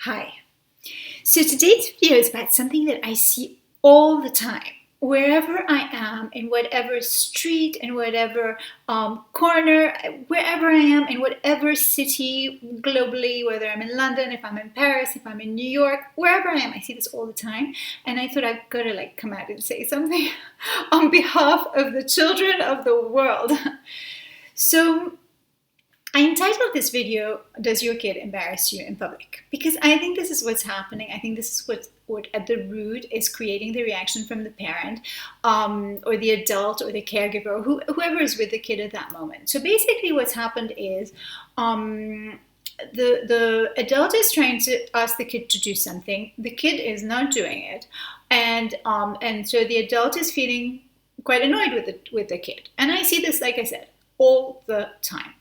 Hi. So today's video is about something that I see all the time. Wherever I am, in whatever street, in whatever corner, wherever I am, in whatever city globally, whether I'm in London, if I'm in Paris, if I'm in New York, wherever I am, I see this all the time. And I thought I've got to come out and say something on behalf of the children of the world. So I entitled this video, "Does Your Kid Embarrass You in Public?" Because I think this is what's happening. I think this is what at the root is creating the reaction from the parent or the adult or the caregiver or whoever is with the kid at that moment. So basically what's happened is the adult is trying to ask the kid to do something. The kid is not doing it. And so the adult is feeling quite annoyed with the kid. And I see this, like I said, all the time.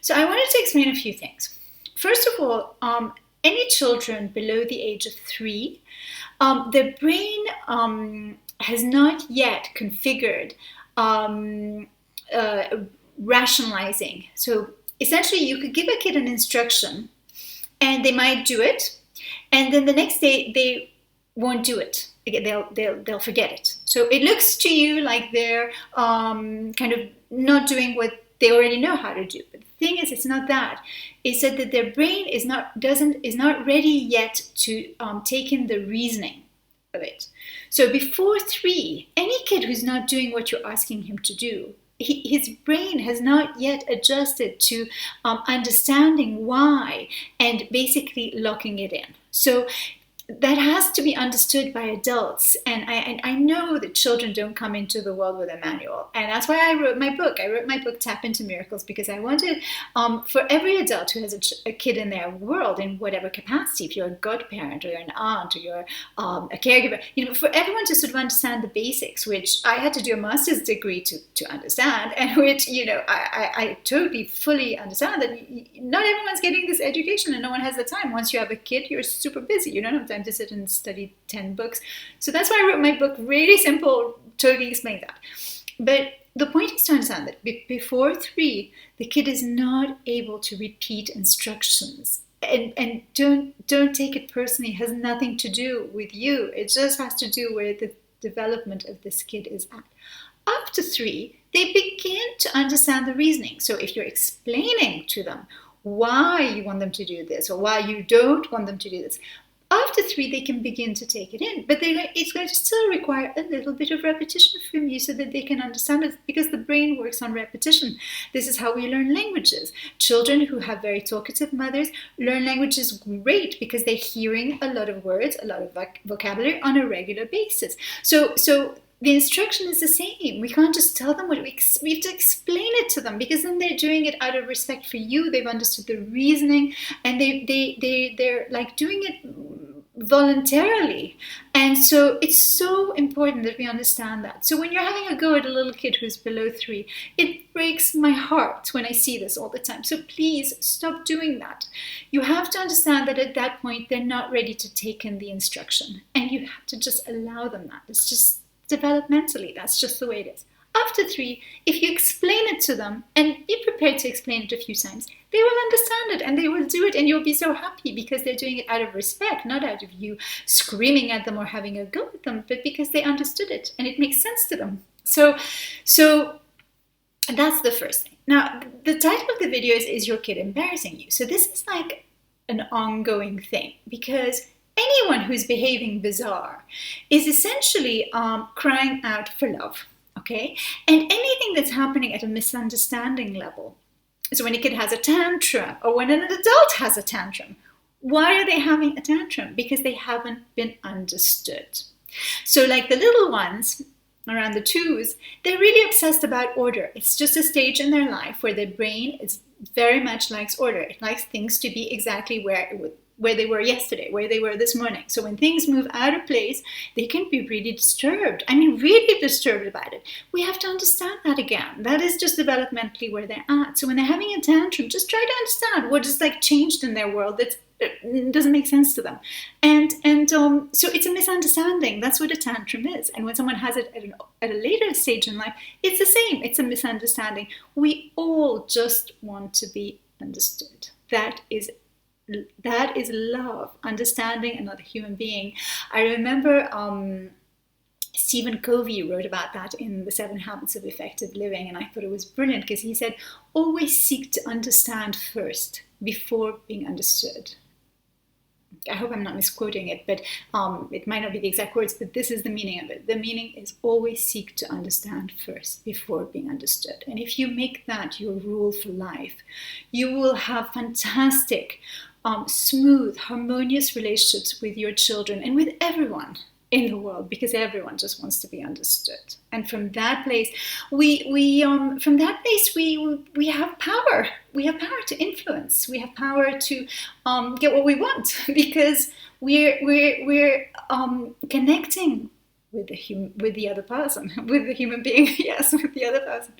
So I wanted to explain a few things. First of all, any children below the age of 3, their brain has not yet configured rationalizing. So essentially, you could give a kid an instruction, and they might do it, and then the next day they won't do it. They'll forget it. So it looks to you like they're kind of not doing what they already know how to do. But the thing is, it's not that. It's that their brain is not ready yet to take in the reasoning of it. So before 3, any kid who's not doing what you're asking him to do, his brain has not yet adjusted to understanding why and basically locking it in. So that has to be understood by adults. And I know that children don't come into the world with a manual. And that's why I wrote my book. I wrote my book, Tap Into Miracles, because I wanted for every adult who has a kid in their world, in whatever capacity, if you're a godparent or you're an aunt or you're a caregiver, for everyone to sort of understand the basics, which I had to do a master's degree to understand, and which, I totally, fully understand that not everyone's getting this education and no one has the time. Once you have a kid, you're super busy. You don't have time to sit and study 10 books. So that's why I wrote my book. Really simple, totally explain that. But the point is to understand that before 3, the kid is not able to repeat instructions. And don't take it personally. It has nothing to do with you. It just has to do with the development of this kid is at. After 3, they begin to understand the reasoning. So if you're explaining to them why you want them to do this or why you don't want them to do this, after 3, they can begin to take it in, but it's going to still require a little bit of repetition from you so that they can understand it, because the brain works on repetition. This is how we learn languages. Children who have very talkative mothers learn languages great because they're hearing a lot of words, a lot of vocabulary on a regular basis. So the instruction is the same. We can't just tell them we have to explain it to them, because then they're doing it out of respect for you. They've understood the reasoning, and they're like doing it voluntarily. And so it's so important that we understand that. So when you're having a go at a little kid who's below 3, it breaks my heart when I see this all the time. So please stop doing that. You have to understand that at that point they're not ready to take in the instruction, and you have to just allow them that. It's just developmentally, that's just the way it is. After 3, if you explain it to them and be prepared to explain it a few times, they will understand it and they will do it, and you'll be so happy because they're doing it out of respect, not out of you screaming at them or having a go at them, but because they understood it and it makes sense to them. So that's the first thing. Now, the title of the video is Your Kid Embarrassing You? So this is like an ongoing thing, because anyone who's behaving bizarre is essentially crying out for love, okay? And anything that's happening at a misunderstanding level. So when a kid has a tantrum, or when an adult has a tantrum, why are they having a tantrum? Because they haven't been understood. So like the little ones, around the 2s, they're really obsessed about order. It's just a stage in their life where their brain is very much likes order. It likes things to be exactly where they were yesterday, where they were this morning. So when things move out of place, they can be really disturbed. I mean, really disturbed about it. We have to understand that again. That is just developmentally where they're at. So when they're having a tantrum, just try to understand what is like changed in their world that doesn't make sense to them. And so it's a misunderstanding. That's what a tantrum is. And when someone has it at a later stage in life, it's the same. It's a misunderstanding. We all just want to be understood. That is that is love, understanding another human being. I remember Stephen Covey wrote about that in The 7 Habits of Effective Living, and I thought it was brilliant because he said, always seek to understand first before being understood. I hope I'm not misquoting it, but it might not be the exact words, but this is the meaning of it. The meaning is always seek to understand first before being understood. And if you make that your rule for life, you will have fantastic, smooth, harmonious relationships with your children and with everyone in the world, because everyone just wants to be understood. And from that place, we have power. We have power to influence. We have power to get what we want, because we're connecting with the other person, with the human being. Yes, with the other person.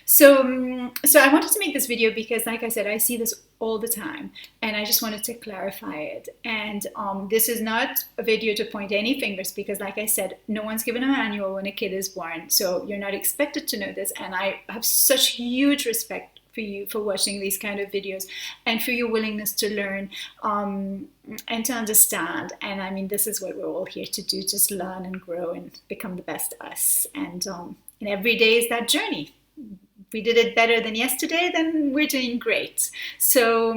So I wanted to make this video because, like I said, I see this all the time, and I just wanted to clarify it. And this is not a video to point any fingers, because, like I said, no one's given a manual when a kid is born, so you're not expected to know this. And I have such huge respect for you for watching these kind of videos and for your willingness to learn and to understand. And I mean, this is what we're all here to do, just learn and grow and become the best us. And every day is that journey. If we did it better than yesterday, then we're doing great. So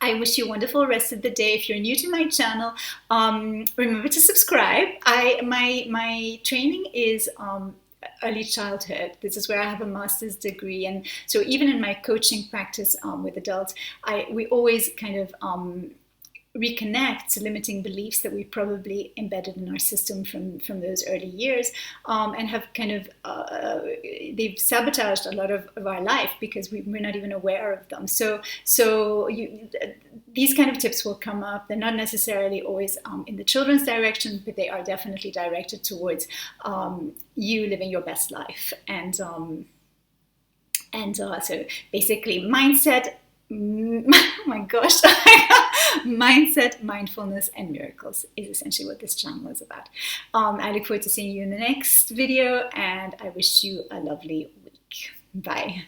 I wish you a wonderful rest of the day. If you're new to my channel, remember to subscribe. My training is early childhood. This is where I have a master's degree, and so even in my coaching practice with adults, we always kind of reconnect to limiting beliefs that we probably embedded in our system from those early years, and have kind of they've sabotaged a lot of our life because we're not even aware of them. So these kind of tips will come up. They're not necessarily always in the children's direction, but they are definitely directed towards you living your best life. And so basically mindset, oh my gosh, mindset, mindfulness, and miracles is essentially what this channel is about. I look forward to seeing you in the next video, and I wish you a lovely week. Bye.